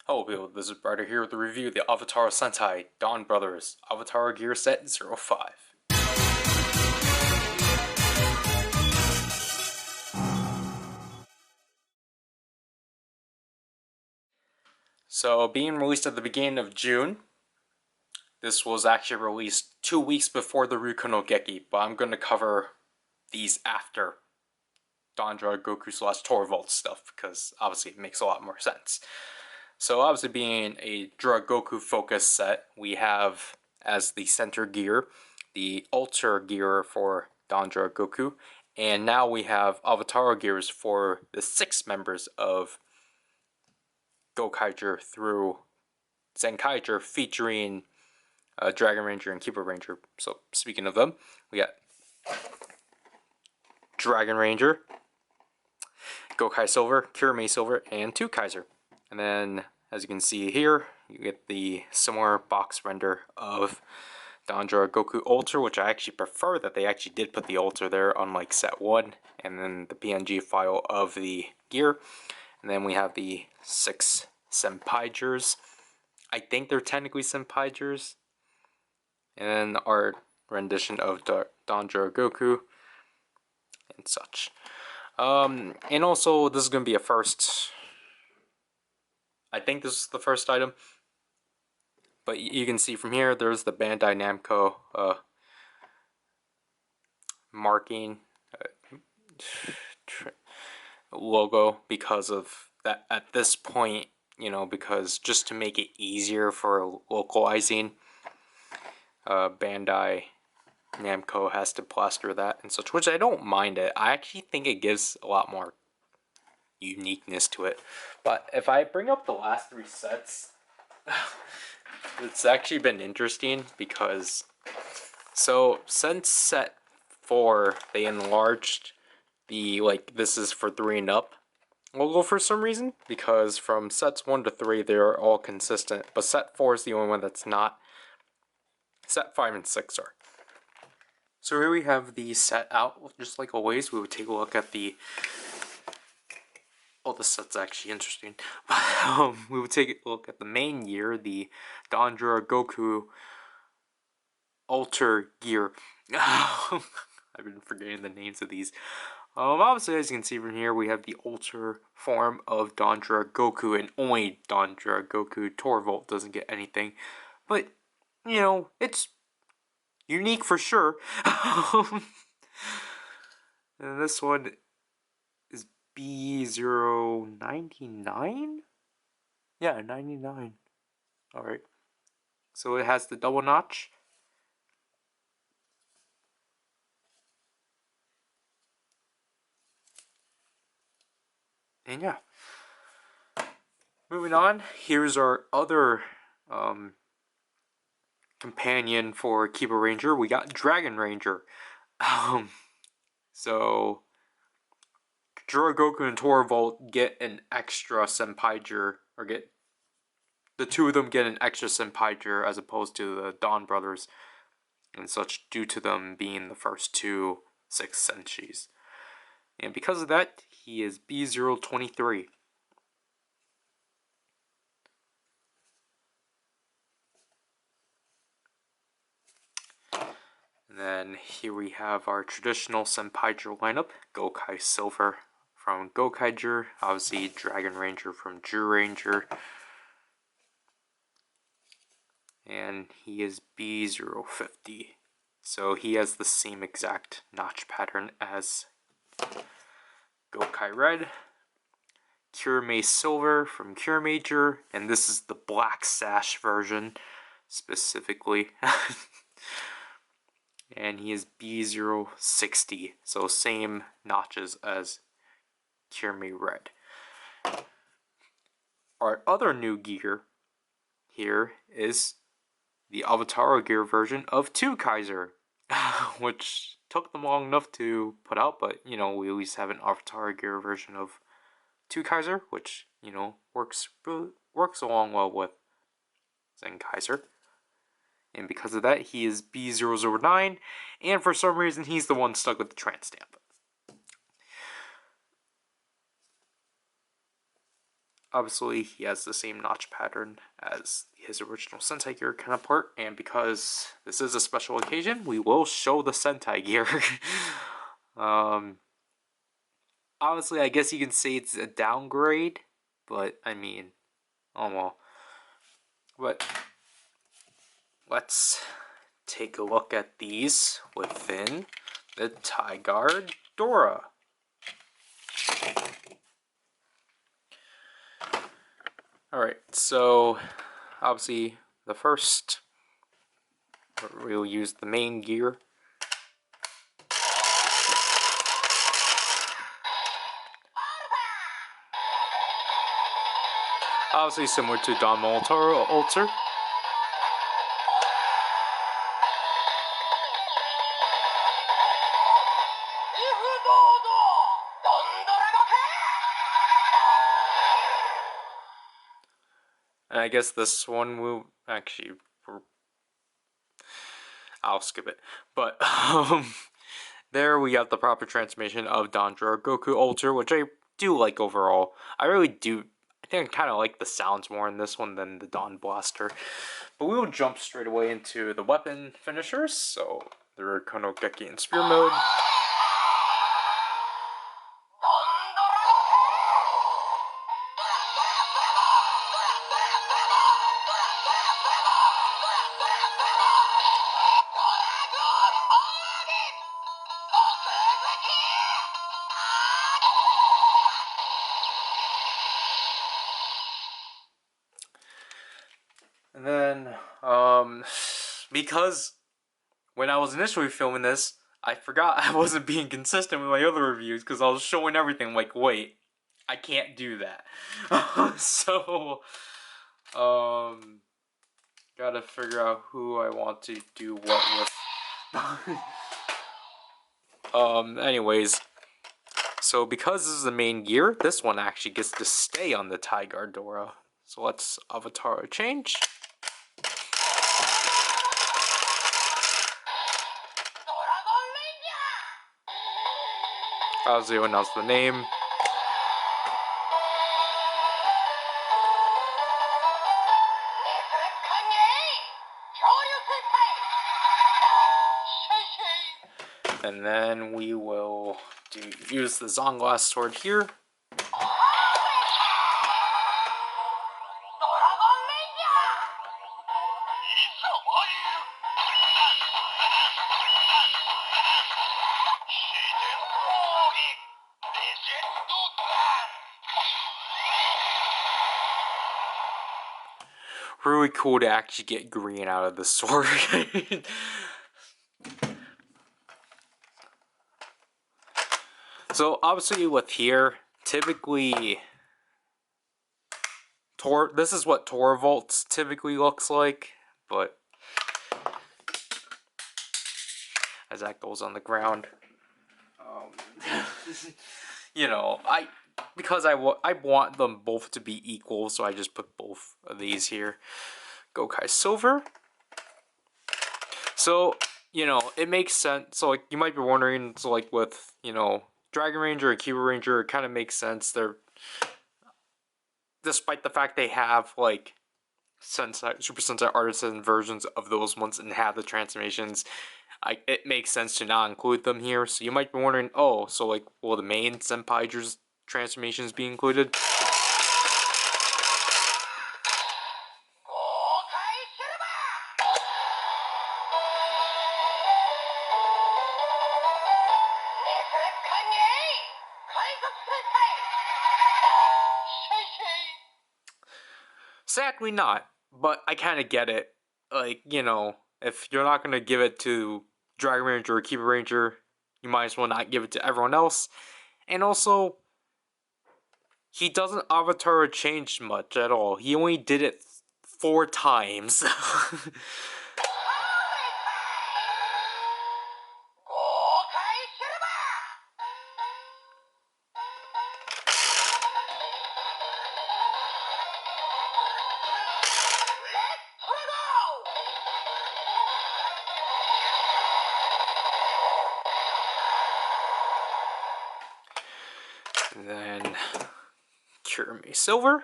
Hello people, this is Ryder here with the review of the Avataro Sentai Donbrothers Avataro Gear Set 05. So, being released at the beginning of June, this was actually released 2 weeks before the Ryuko no Geki, but I'm going to cover these after Dandra Goku / Torvald stuff, because obviously it makes a lot more sense. So obviously being a Goku focused set, we have as the center gear, the Ultra gear for Dandra Goku, and now we have Avataro gears for the 6 members of Gokaiger through Zenkaiger, featuring Dragon Ranger and Keeper Ranger. So speaking of them, we got Dragon Ranger, Gokai Silver, Kirame Silver, and 2 Kaiser. And then, as you can see here, you get the similar box render of Dandra Goku Ultra, which I actually prefer that they actually did put the Ultra there, unlike set 1, and then the PNG file of the gear. And then we have the 6 Senpaigers. I think they're technically Senpaigers. And then our rendition of Dandra Goku and such. And also, this is going to be a first. I think this is the first item. But you can see from here, there's the Bandai Namco marking logo, because of that at this point, you know, because just to make it easier for localizing, Bandai Namco has to plaster that and such, which I don't mind it. I actually think it gives a lot more uniqueness to it. But if I bring up the last 3 sets, it's actually been interesting because, so since set 4, they enlarged the, like, this is for 3 and up logo for some reason, because from sets 1 to 3 they're all consistent, but set 4 is the only one that's not. Set 5 and 6 are. So here we have the set out. Just like always, we would take a look at the, oh, this set's actually interesting. We would take a look at the main gear, the Dandra Goku Ultra Gear. I've been forgetting the names of these. Obviously, as you can see from here, we have the Ultra form of Dandra Goku, and only Dandra Goku. Torvald doesn't get anything. But, you know, it's unique for sure. And this one is B099? Yeah, 99. Alright. So it has the double notch. And yeah. Moving on, here's our other companion for Keeper Ranger. We got Dragon Ranger. So Goku and Torvald get an extra Senpaiger, or get the 2 of them get an extra Senpaiger as opposed to the Donbrothers and such, due to them being the first 2 6 Senshis. And because of that, he is B023. And then here we have our traditional Senpaiger lineup. Gokai Silver from Gokaiger, obviously Dragon Ranger from Ranger, and he is B050. So he has the same exact notch pattern as Gokai Red. Kirame Silver from Major, and this is the black sash version specifically. And he is B060, so same notches as Kirame Red. Our other new gear here is the Avataro Gear version of 2 Kaiser, which took them long enough to put out, but, you know, we at least have an Avataro Gear version of 2 Kaiser, which, you know, works along well with Zenkaiser. And because of that, he is B009, and for some reason, he's the one stuck with the trans stamp. obviously he has the same notch pattern as his original Sentai gear counterpart, and because this is a special occasion, we will show the Sentai gear. Honestly, I guess you can say it's a downgrade, but I mean, oh well. But let's take a look at these within the Tiger Dora. Alright, so obviously the first, we'll use the main gear. Obviously similar to Donbrothers. And I guess this one will actually, I'll skip it. But there we got the proper transmission of Dandra Goku Ultra, which I do like overall. I really do. I think I kind of like the sounds more in this one than the Dawn Blaster. But we will jump straight away into the weapon finishers. So the Kono Geki in Spear mode. And then, because when I was initially filming this, I forgot I wasn't being consistent with my other reviews because I was showing everything like, wait, I can't do that. So, gotta figure out who I want to do what with. Anyways, so because this is the main gear, this one actually gets to stay on the Tiger Dora. So let's Avataro change. Obviously, announce the name. And then we will use the Zonglass sword here. Really cool to actually get green out of the sword. So obviously with here, typically this is what Torvalds typically looks like, but as that goes on the ground, you know, because I want them both to be equal, so I just put both of these here. Gokai Silver. So, you know, it makes sense. So, like, you might be wondering, so, like, with, you know, Dragon Ranger and Kiba Ranger, it kind of makes sense. They're, despite the fact they have, like, Sentai, Super Sentai Artisan versions of those ones and have the transformations, it makes sense to not include them here. So, you might be wondering, oh, so, like, will the main Senpai's transformations be included? Sadly not, but I kind of get it. Like, you know, if you're not going to give it to Dragon Ranger or Kiba Ranger, you might as well not give it to everyone else. And also, he doesn't Avatar change much at all. He only did it 4 times. And then Kirame Silver.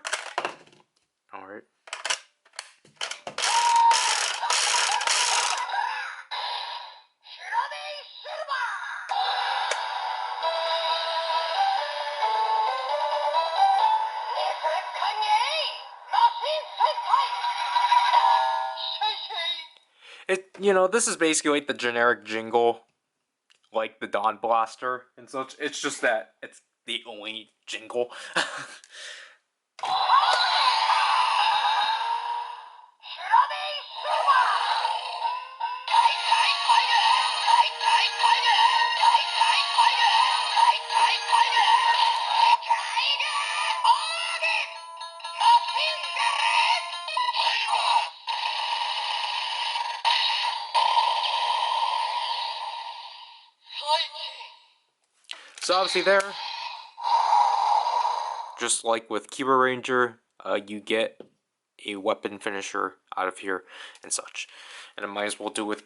This is basically like the generic jingle, like the Dawn Blaster and such. It's just that it's the only jingle. So obviously there, just like with Kiba Ranger, you get a weapon finisher out of here and such. And I might as well do with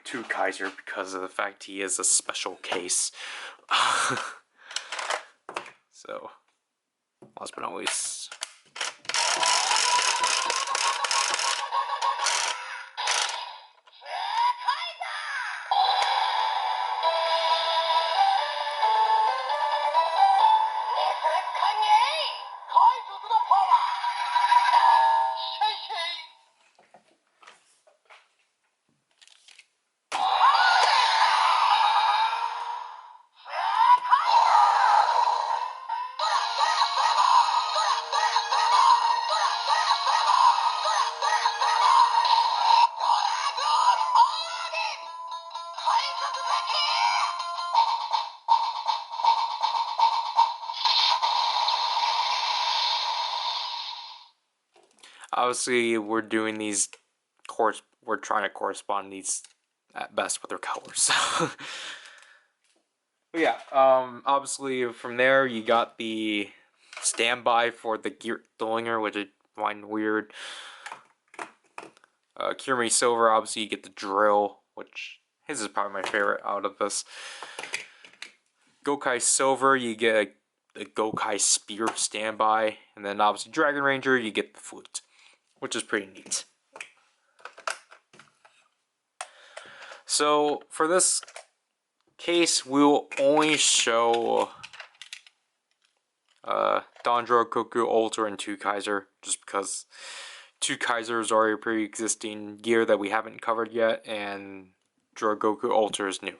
2 Kaiser because of the fact he is a special case. So, last but not least. Obviously, we're doing these we're trying to correspond these at best with their colors. But yeah, obviously from there you got the standby for the gear Dillinger, which I find weird. Kirimi Silver, obviously you get the drill, which his is probably my favorite out of this. Gokai Silver, you get the Gokai Spear standby, and then obviously Dragon Ranger, you get the flute, which is pretty neat. So for this case, we'll only show Donjuro Goku Ultra and 2 Kaiser, just because 2 Kaiser is already a pre-existing gear that we haven't covered yet, and Dro Goku Ultra is new.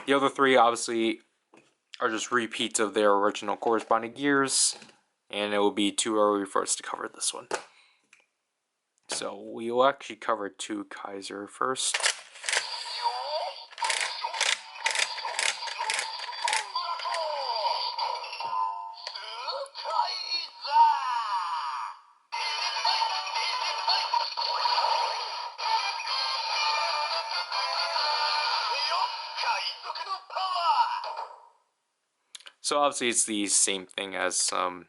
The other 3 obviously are just repeats of their original corresponding gears, and it will be too early for us to cover this one. So we will actually cover 2 Kaiser first. So obviously it's the same thing as Zen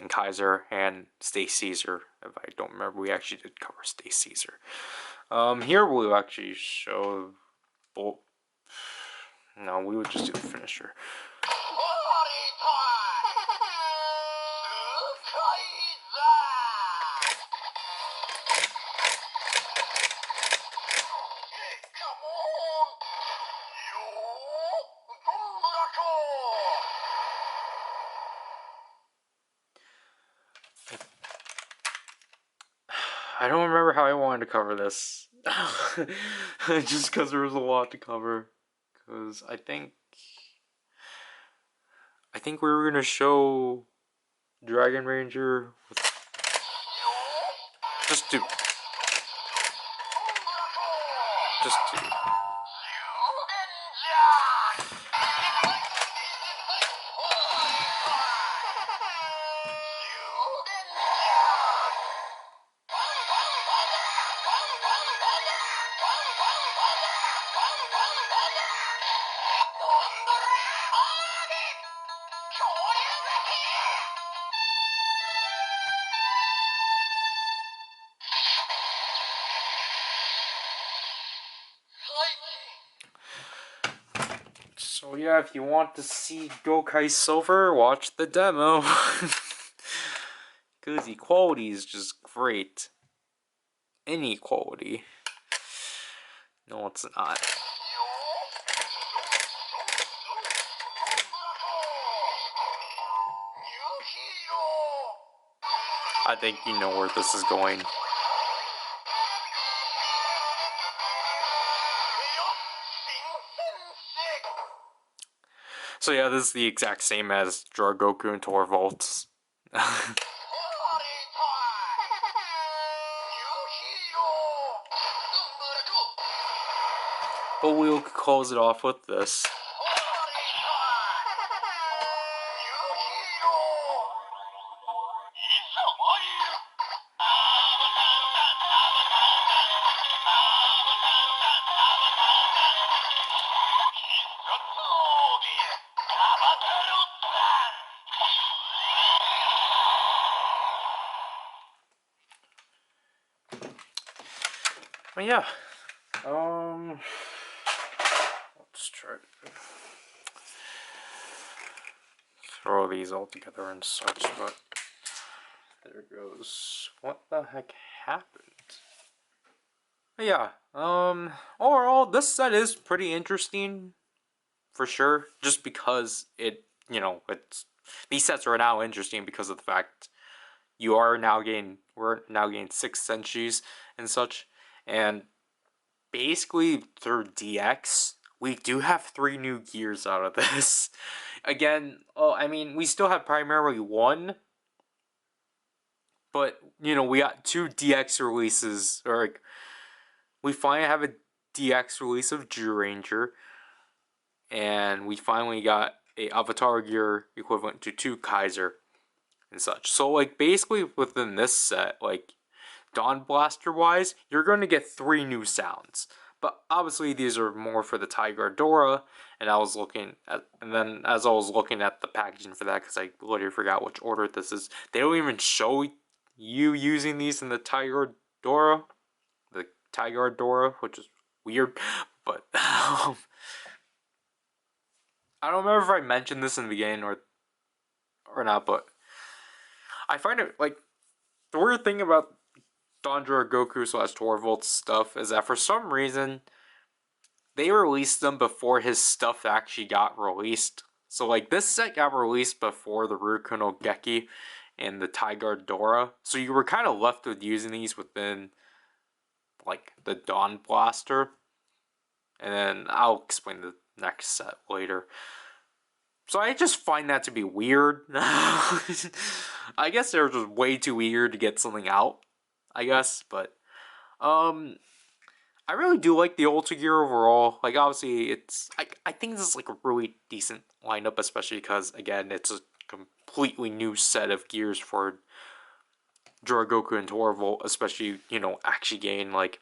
Kaiser and Stay Caesar. If I don't remember, we actually did cover Stay Caesar. Here we'll actually show both. No, we would just do the finisher. I don't remember how I wanted to cover this. Just because there was a lot to cover. Because I think we were going to show Dragon Ranger with... Just do... So yeah, if you want to see Gokai Silver, watch the demo. Because the quality is just great. Any quality. No, it's not. I think you know where this is going. So yeah, this is the exact same as Goku and Torvalds. But we'll close it off with this. But yeah, let's try to throw these all together and such, but there goes. What the heck happened? But yeah, overall, this set is pretty interesting, for sure, just because these sets are now interesting because of the fact we're now getting 6 senshis and such, and basically through DX, we do have 3 new gears out of this. Again, I mean, we still have primarily 1, but, we got 2 DX releases, or, like, we finally have a DX release of Jew Ranger, and we finally got a Avataro Gear equivalent to 2 Kaiser and such. So, like, basically within this set, like, Dawn Blaster wise, you're going to get 3 new sounds. But obviously these are more for the Tiger Dora, and as I was looking at the packaging for that, because I literally forgot which order this is, they don't even show you using these in the Tiger Dora, which is weird, but I don't remember if I mentioned this in the beginning or not, but I find it, like, the weird thing about Donbrothers Goku / Torvald stuff is that for some reason they released them before his stuff actually got released. So, like, this set got released before the Rukuno Geki and the Tiger Dora, so you were kind of left with using these within, like, the Dawn Blaster, and then I'll explain the next set later. So I just find that to be weird. I guess they're just way too weird to get something out, I guess, but I really do like the Ultra Gear overall. Like, obviously, I think this is, like, a really decent lineup, especially because, again, it's a completely new set of gears for Goku and Torvald, especially, actually gain, like,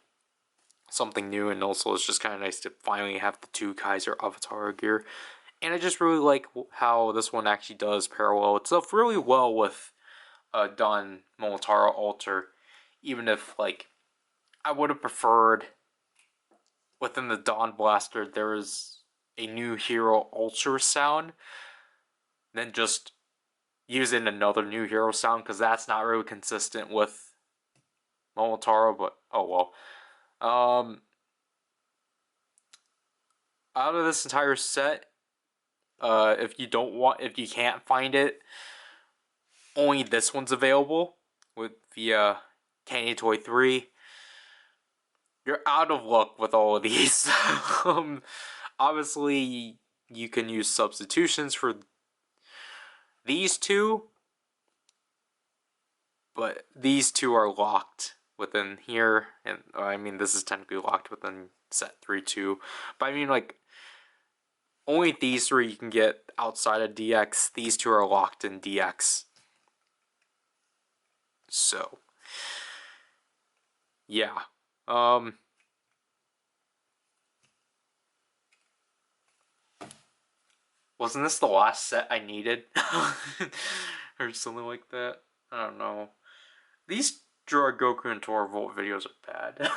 something new, and also it's just kind of nice to finally have the 2 Kaiser Avataro Gear. And I just really like how this one actually does parallel itself really well with Don Momotaro Alter, even if, like, I would have preferred within the Dawn Blaster there is a new hero Ultra sound than just using another new hero sound, because that's not really consistent with Momotaro, but oh well. Out of this entire set, if you can't find it, only this one's available with the Candy Toy 3. You're out of luck with all of these. Obviously, you can use substitutions for these 2, but these 2 are locked within here, and I mean, this is technically locked within set 3 too, but I mean, like, only these 3 you can get outside of DX. These 2 are locked in DX. So, yeah. Wasn't this the last set I needed? Or something like that? I don't know. These Goku and Torvald videos are bad.